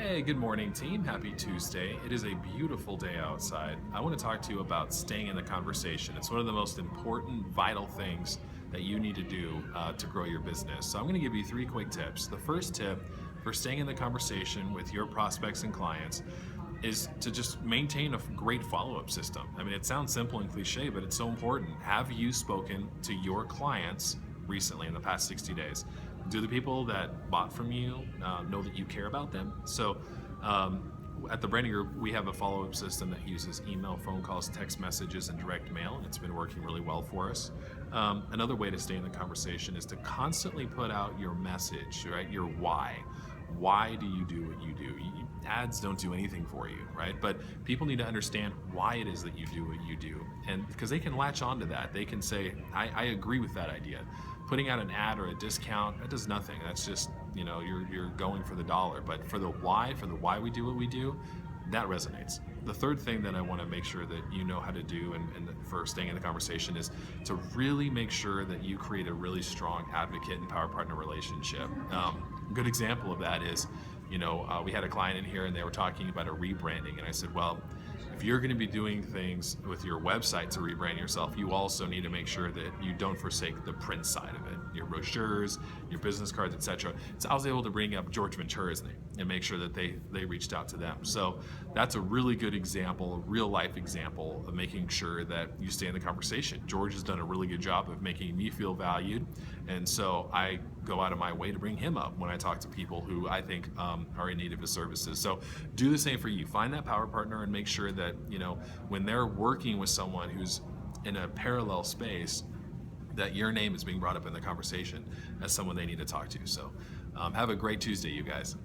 Hey, good morning, team. Happy Tuesday. It is a beautiful day outside. I want to talk to you about staying in the conversation. It's one of the most important, vital things that you need to do to grow your business. So, I'm going to give you three quick tips. The first tip for staying in the conversation with your prospects and clients is to just maintain a great follow up system. I mean, it sounds simple and cliche, but it's so important. Have you spoken to your clients recently in the past 60 days? Do the people that bought from you know that you care about them? At the Branding Group, we have a follow up system that uses email, phone calls, text messages, and direct mail, and it's been working really well for us. Another way to stay in the conversation is to constantly put out your message, right? Your why. Why do you do what you do? Ads don't do anything for you, right? But people need to understand why it is that you do what you do. And because they can latch onto that, they can say, I agree with that idea. Putting out an ad or a discount, that does nothing. That's just, you're going for the dollar. But for the why we do what we do, that resonates. The third thing that I want to make sure that you know how to do and for staying in the conversation is to really make sure that you create a really strong advocate and power partner relationship. A good example of that is, we had a client in here and they were talking about a rebranding. And I said, well, if you're going to be doing things with your website to rebrand yourself, you also need to make sure that you don't forsake the print side of it, your brochures, your business cards, etc. So I was able to bring up George Ventura's name and make sure that they reached out to them. So that's a really good example, a real life example of making sure that you stay in the conversation. George has done a really good job of making me feel valued, and so I go out of my way to bring him up when I talk to people who I think are in need of his services. So do the same for you. Find that power partner and make sure that when they're working with someone who's in a parallel space, that your name is being brought up in the conversation as someone they need to talk to. So have a great Tuesday, you guys.